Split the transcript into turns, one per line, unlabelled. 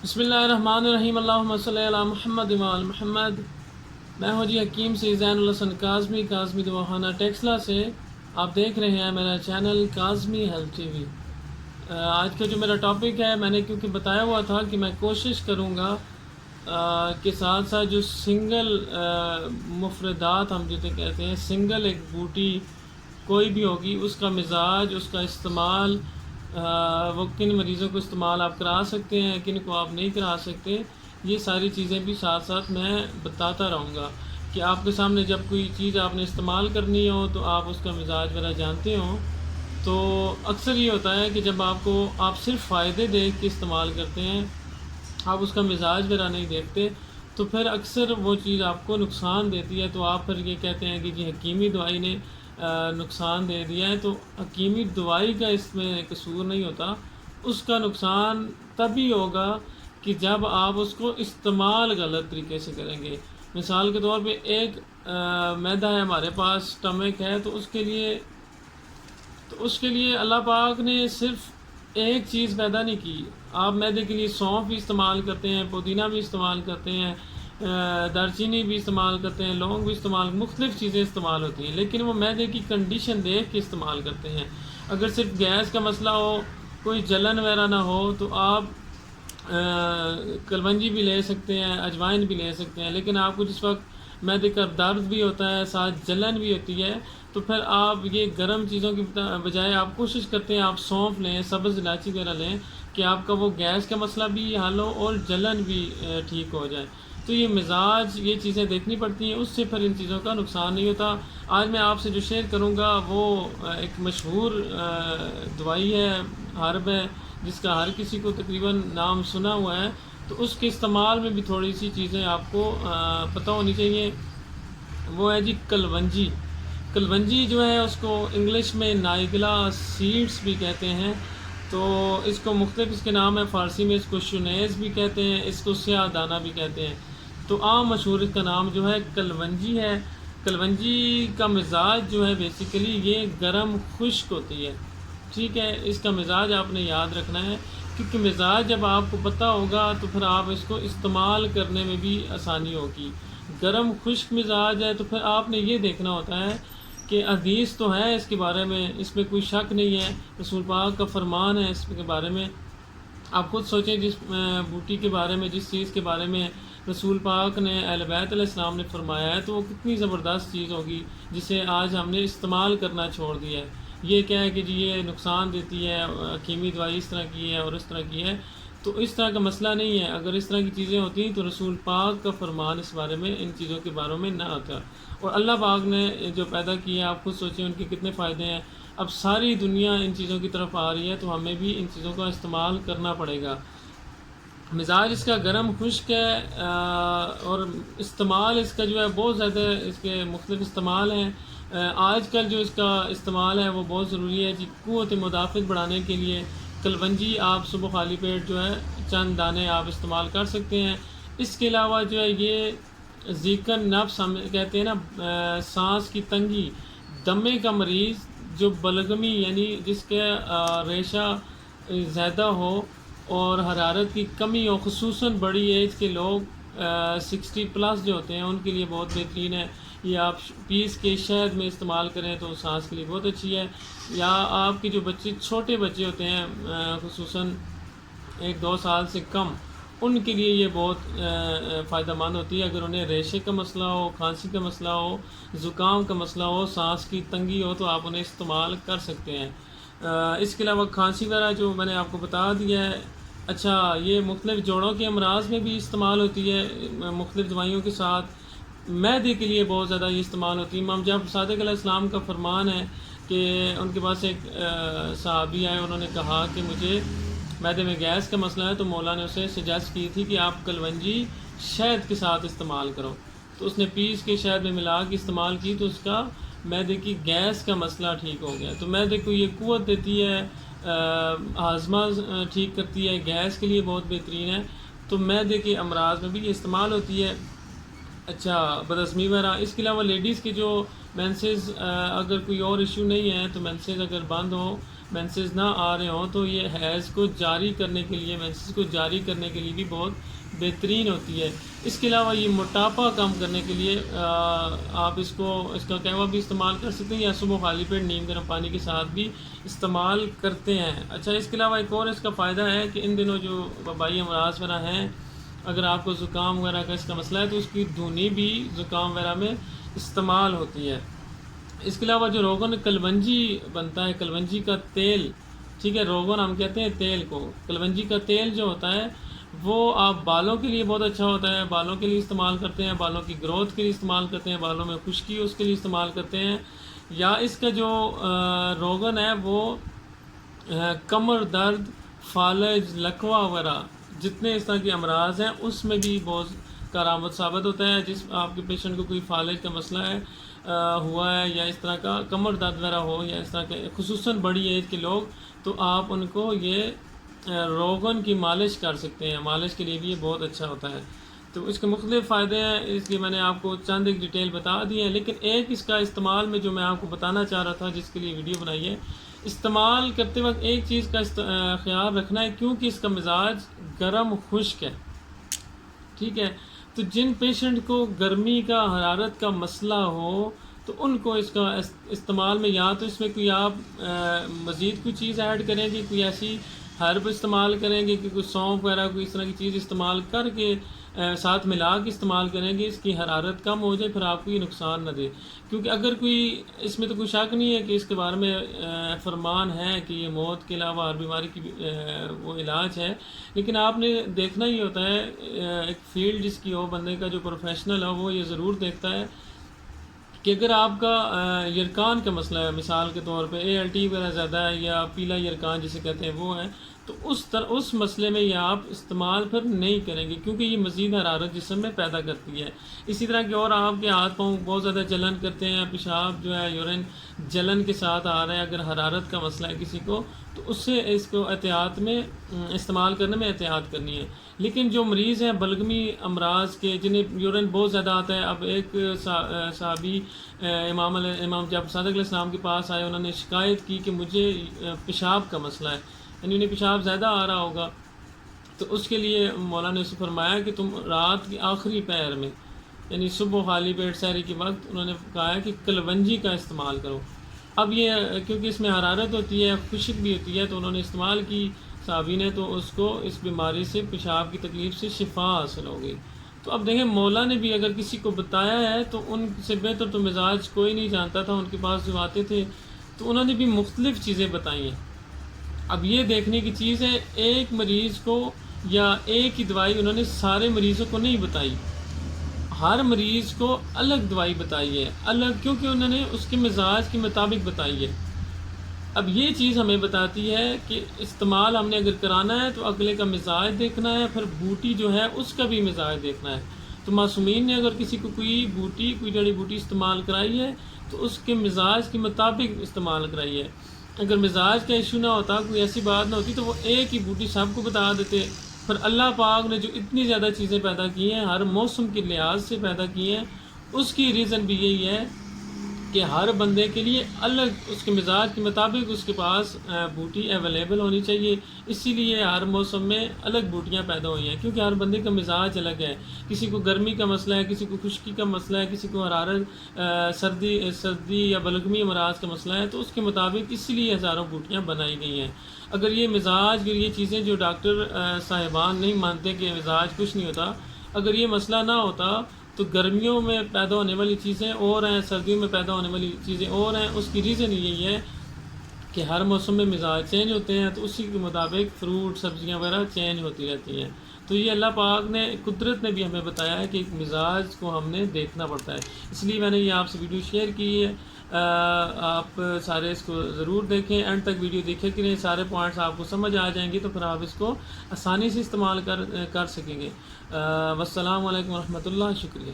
بسم اللہ الرحمن الرحیم، اللہم صلی علی محمد وعلی محمد۔ میں ہوں جی حکیم سے زین الحسن کاظمی دواخانہ ٹیکسلا سے۔ آپ دیکھ رہے ہیں میرا channel Kazmi health T V. آج کا جو میرا ٹاپک ہے، میں نے کیونکہ بتایا ہوا تھا کہ میں کوشش کروں گا کہ ساتھ ساتھ جو سنگل مفردات ہم جسے کہتے ہیں، سنگل ایک بوٹی کوئی بھی ہوگی، اس کا مزاج، اس کا استعمال، وہ کن مریضوں کو استعمال آپ کرا سکتے ہیں، کن کو آپ نہیں کرا سکتے، یہ ساری چیزیں بھی ساتھ ساتھ میں بتاتا رہوں گا کہ آپ کے سامنے جب کوئی چیز آپ نے استعمال کرنی ہو تو آپ اس کا مزاج وغیرہ جانتے ہوں۔ تو اکثر یہ ہوتا ہے کہ جب آپ صرف فائدے دیکھ کے استعمال کرتے ہیں، آپ اس کا مزاج وغیرہ نہیں دیکھتے، تو پھر اکثر وہ چیز آپ کو نقصان دیتی ہے، تو آپ پھر یہ کہتے ہیں کہ جی حکیمی دوائی نے نقصان دے دیا ہے۔ تو حکیمی دوائی کا اس میں قصور نہیں ہوتا، اس کا نقصان تبھی ہوگا کہ جب آپ اس کو استعمال غلط طریقے سے کریں گے۔ مثال کے طور پہ ایک میدا ہے ہمارے پاس، سٹمک ہے، تو اس کے لیے اللہ پاک نے صرف ایک چیز پیدا نہیں کی۔ آپ میدے کے لیے سونف بھی استعمال کرتے ہیں، پودینہ بھی استعمال کرتے ہیں، دارچینی بھی استعمال کرتے ہیں، لونگ بھی استعمال، مختلف چیزیں استعمال ہوتی ہیں، لیکن وہ میدے کی کنڈیشن دیکھ کے استعمال کرتے ہیں۔ اگر صرف گیس کا مسئلہ ہو، کوئی جلن وغیرہ نہ ہو، تو آپ کلونجی بھی لے سکتے ہیں، اجوائن بھی لے سکتے ہیں، لیکن آپ کو جس وقت میدے کا درد بھی ہوتا ہے، ساتھ جلن بھی ہوتی ہے، تو پھر آپ یہ گرم چیزوں کی بجائے آپ کوشش کرتے ہیں آپ سونف لیں، سبز الائچی وغیرہ لیں کہ آپ کا وہ گیس کا مسئلہ بھی حل ہو اور جلن بھی ٹھیک ہو جائے۔ تو یہ مزاج، یہ چیزیں دیکھنی پڑتی ہیں، اس سے پھر ان چیزوں کا نقصان نہیں ہوتا۔ آج میں آپ سے جو شیئر کروں گا وہ ایک مشہور دوائی ہے، ہرب ہے، جس کا ہر کسی کو تقریباً نام سنا ہوا ہے، تو اس کے استعمال میں بھی تھوڑی سی چیزیں آپ کو پتہ ہونی چاہیے۔ وہ ہے جی کلونجی۔ کلونجی جو ہے اس کو انگلش میں نائگلا سیڈز بھی کہتے ہیں، تو اس کو مختلف اس کے نام ہے، فارسی میں اس کو شنیز بھی کہتے ہیں، اس کو سیاہ دانہ بھی کہتے ہیں، تو عام مشہور اس کا نام جو ہے کلونجی ہے۔ کلونجی کا مزاج جو ہے بیسیکلی یہ گرم خشک ہوتی ہے، ٹھیک ہے، اس کا مزاج آپ نے یاد رکھنا ہے، کیونکہ مزاج جب آپ کو پتہ ہوگا تو پھر آپ اس کو استعمال کرنے میں بھی آسانی ہوگی۔ گرم خشک مزاج ہے تو پھر آپ نے یہ دیکھنا ہوتا ہے کہ حدیث تو ہے اس کے بارے میں، اس میں کوئی شک نہیں ہے، رسول پاک کا فرمان ہے اس کے بارے میں۔ آپ خود سوچیں، جس بوٹی کے بارے میں، جس چیز کے بارے میں رسول پاک نے اہل بیت علیہ السلام نے فرمایا ہے، تو وہ کتنی زبردست چیز ہوگی جسے آج ہم نے استعمال کرنا چھوڑ دیا ہے۔ یہ کیا ہے کہ جی یہ نقصان دیتی ہے، حکیمی دوائی اس طرح کی ہے اور اس طرح کی ہے، تو اس طرح کا مسئلہ نہیں ہے۔ اگر اس طرح کی چیزیں ہوتی تو رسول پاک کا فرمان اس بارے میں، ان چیزوں کے بارے میں نہ آتا۔ اور اللہ پاک نے جو پیدا کیا ہے، آپ خود سوچیں ان کے کتنے فائدے ہیں۔ اب ساری دنیا ان چیزوں کی طرف آ رہی ہے، تو ہمیں بھی ان چیزوں کا استعمال کرنا پڑے گا۔ مزاج اس کا گرم خشک ہے، اور استعمال اس کا جو ہے بہت زیادہ، اس کے مختلف استعمال ہیں۔ آج کل جو اس کا استعمال ہے وہ بہت ضروری ہے جی، قوت مدافعت بڑھانے کے لیے کلونجی آپ صبح خالی پیٹ جو ہے چند دانے آپ استعمال کر سکتے ہیں۔ اس کے علاوہ جو ہے یہ ذیقن نفس ہم کہتے ہیں نا، سانس کی تنگی، دمے کا مریض جو بلغمی یعنی جس کے ریشہ زیادہ ہو اور حرارت کی کمی ہو، خصوصاً بڑی ایج کے لوگ 60 پلس جو ہوتے ہیں، ان کے لیے بہت بہترین ہے۔ یہ آپ پیس کے شہد میں استعمال کریں تو سانس کے لیے بہت اچھی ہے۔ یا آپ کے جو بچے، چھوٹے بچے ہوتے ہیں، خصوصاً 1-2 سال سے کم، ان کے لیے یہ بہت فائدہ مند ہوتی ہے۔ اگر انہیں ریشے کا مسئلہ ہو، کھانسی کا مسئلہ ہو، زکام کا مسئلہ ہو، سانس کی تنگی ہو، تو آپ انہیں استعمال کر سکتے ہیں۔ اس کے علاوہ کھانسی وغیرہ جو میں نے آپ کو بتا دیا ہے، اچھا یہ مختلف جوڑوں کے امراض میں بھی استعمال ہوتی ہے، مختلف دوائیوں کے ساتھ۔ معدے کے لیے بہت زیادہ یہ استعمال ہوتی ہے۔ امام جعفر صادق علیہ السلام کا فرمان ہے کہ ان کے پاس ایک صحابی آئے، انہوں نے کہا کہ مجھے معدے میں گیس کا مسئلہ ہے، تو مولا نے اسے سجیسٹ کی تھی کہ آپ کلونجی شہد کے ساتھ استعمال کرو، تو اس نے پیس کے شہد میں ملا کے استعمال کی، تو اس کا معدے کی گیس کا مسئلہ ٹھیک ہو گیا۔ تو معدے کو یہ قوت دیتی ہے، ہاضمہ ٹھیک کرتی ہے، گیس کے لیے بہت بہترین ہے، تو معدے کے امراض میں بھی یہ استعمال ہوتی ہے۔ اچھا بدہضمی وغیرہ، اس کے علاوہ لیڈیز کے جو مینسز، اگر کوئی اور ایشو نہیں ہے تو مینسز اگر بند ہو مینسز نہ آ رہے ہوں تو یہ حیض کو جاری کرنے کے لیے، مینسز کو جاری کرنے کے لیے بھی بہت بہترین ہوتی ہے۔ اس کے علاوہ یہ موٹاپا کم کرنے کے لیے آپ اس کا قہوہ بھی استعمال کر سکتے ہیں، یا صبح خالی پیٹ نیم گرم پانی کے ساتھ بھی استعمال کرتے ہیں۔ اچھا، اس کے علاوہ ایک اور اس کا فائدہ ہے کہ ان دنوں جو وبائی امراض وغیرہ ہیں، اگر آپ کو زکام وغیرہ کا اس کا مسئلہ ہے تو اس کی دھنی بھی زکام وغیرہ میں استعمال ہوتی ہے۔ اس کے علاوہ جو روغن کلونجی بنتا ہے، کلونجی کا تیل، ٹھیک ہے، روغن ہم کہتے ہیں تیل کو، کلونجی کا تیل جو ہوتا ہے وہ آپ بالوں کے لیے بہت اچھا ہوتا ہے، بالوں کے لیے استعمال کرتے ہیں، بالوں کی گروتھ کے لیے استعمال کرتے ہیں، بالوں میں خشکی اس کے لیے استعمال کرتے ہیں، یا اس کا جو روغن ہے وہ کمر درد، فالج، لکوہ وغیرہ جتنے اس طرح کے امراض ہیں اس میں بھی بہت کارآمد ثابت ہوتا ہے۔ جس آپ کے پیشنٹ کو کوئی فالج کا مسئلہ ہے ہوا ہے، یا اس طرح کا کمر درد وغیرہ ہو، یا اس طرح کے خصوصاً بڑی ایج کے لوگ، تو آپ ان کو یہ روغن کی مالش کر سکتے ہیں، مالش کے لیے بھی یہ بہت اچھا ہوتا ہے۔ تو اس کے مختلف فائدے ہیں، اس لیے میں نے آپ کو چند ایک ڈیٹیل بتا دی ہے، لیکن ایک اس کا استعمال میں جو میں آپ کو بتانا چاہ رہا تھا، جس کے لیے ویڈیو بنائی ہے، استعمال کرتے وقت ایک چیز کا خیال رکھنا ہے، کیونکہ اس کا مزاج گرم خشک ہے، ٹھیک ہے، تو جن پیشنٹ کو گرمی کا، حرارت کا مسئلہ ہو تو ان کو اس کا استعمال میں یا تو اس میں کوئی آپ مزید کوئی چیز ایڈ کریں گے، کوئی ایسی ہرب استعمال کریں گے کہ کوئی سونف وغیرہ کوئی اس طرح کی چیز استعمال کر کے ساتھ ملا کے استعمال کریں گے، اس کی حرارت کم ہو جائے، پھر آپ کو یہ نقصان نہ دے۔ کیونکہ اگر کوئی اس میں تو کوئی شک نہیں ہے کہ اس کے بارے میں فرمان ہے کہ یہ موت کے علاوہ ہر بیماری کی وہ علاج ہے، لیکن آپ نے دیکھنا ہی ہوتا ہے، ایک فیلڈ جس کی ہو، بندے کا جو پروفیشنل ہو، وہ یہ ضرور دیکھتا ہے کہ اگر آپ کا یرکان کا مسئلہ ہے، مثال کے طور پہ ALT وغیرہ زیادہ ہے، یا پیلا یرکان جسے کہتے ہیں وہ ہے، تو اس مسئلے میں یہ آپ استعمال پھر نہیں کریں گے، کیونکہ یہ مزید حرارت جسم میں پیدا کرتی ہے۔ اسی طرح کہ اور آپ کے ہاتھ پاؤں بہت زیادہ جلن کرتے ہیں، پیشاب جو ہے یورین جلن کے ساتھ آ رہا ہے، اگر حرارت کا مسئلہ ہے کسی کو، تو اس سے اس کو احتیاط میں استعمال کرنے میں احتیاط کرنی ہے۔ لیکن جو مریض ہیں بلغمی امراض کے، جنہیں یورین بہت زیادہ آتا ہے، اب ایک صحابی امام جعفر صادق علیہ السلام کے پاس آئے، انہوں نے شکایت کی کہ مجھے پیشاب کا مسئلہ ہے، یعنی انہیں پیشاب زیادہ آ رہا ہوگا، تو اس کے لیے مولا نے اسے فرمایا کہ تم رات کی آخری پہر میں، یعنی صبح خالی پیٹ سحری کے وقت، انہوں نے کہا کہ کلونجی کا استعمال کرو۔ اب یہ کیونکہ اس میں حرارت ہوتی ہے، خشک بھی ہوتی ہے، تو انہوں نے استعمال کی صحابی نے، تو اس کو اس بیماری سے، پیشاب کی تکلیف سے شفا حاصل ہو گئی۔ تو اب دیکھیں، مولا نے بھی اگر کسی کو بتایا ہے تو ان سے بہتر تو مزاج کوئی نہیں جانتا تھا، ان کے پاس جو آتے تھے تو انہوں نے بھی مختلف چیزیں بتائی ہیں۔ اب یہ دیکھنے کی چیز ہے، ایک مریض کو یا ایک ہی دوائی انہوں نے سارے مریضوں کو نہیں بتائی، ہر مریض کو الگ دوائی بتائی ہے، الگ، کیونکہ انہوں نے اس کے مزاج کے مطابق بتائی ہے۔ اب یہ چیز ہمیں بتاتی ہے کہ استعمال ہم نے اگر کرانا ہے تو اگلے کا مزاج دیکھنا ہے، پھر بوٹی جو ہے اس کا بھی مزاج دیکھنا ہے۔ تو معصومین نے اگر کسی کو کوئی بوٹی، کوئی جڑی بوٹی استعمال کرائی ہے تو اس کے مزاج کے مطابق استعمال کرائی ہے۔ اگر مزاج کا ایشو نہ ہوتا، کوئی ایسی بات نہ ہوتی، تو وہ ایک ہی بوٹی سب کو بتا دیتے۔ پر اللہ پاک نے جو اتنی زیادہ چیزیں پیدا کی ہیں، ہر موسم کے لحاظ سے پیدا کی ہیں، اس کی ریزن بھی یہی ہے کہ ہر بندے کے لیے الگ، اس کے مزاج کے مطابق اس کے پاس بوٹی اویلیبل ہونی چاہیے۔ اسی لیے ہر موسم میں الگ بوٹیاں پیدا ہوئی ہیں، کیونکہ ہر بندے کا مزاج الگ ہے۔ کسی کو گرمی کا مسئلہ ہے، کسی کو خشکی کا مسئلہ ہے، کسی کو حرارت، سردی یا بلغمی امراض کا مسئلہ ہے، تو اس کے مطابق اسی لیے ہزاروں بوٹیاں بنائی گئی ہیں۔ اگر یہ مزاج، یہ چیزیں جو ڈاکٹر صاحبان نہیں مانتے کہ مزاج کچھ نہیں ہوتا، اگر یہ مسئلہ نہ ہوتا تو گرمیوں میں پیدا ہونے والی چیزیں اور ہیں، سردیوں میں پیدا ہونے والی چیزیں اور ہیں۔ اس کی ریزن یہی ہے کہ ہر موسم میں مزاج چینج ہوتے ہیں، تو اسی کے مطابق فروٹ، سبزیاں وغیرہ چینج ہوتی رہتی ہیں۔ تو یہ اللہ پاک نے، قدرت نے بھی ہمیں بتایا ہے کہ ایک مزاج کو ہم نے دیکھنا پڑتا ہے۔ اس لیے میں نے یہ آپ سے ویڈیو شیئر کی ہے، آپ سارے اس کو ضرور دیکھیں، اینڈ تک ویڈیو دیکھیں کہ سارے پوائنٹس آپ کو سمجھ آ جائیں گے، تو پھر آپ اس کو آسانی سے استعمال کر سکیں گے۔ والسلام علیکم ورحمۃ اللہ، شکریہ۔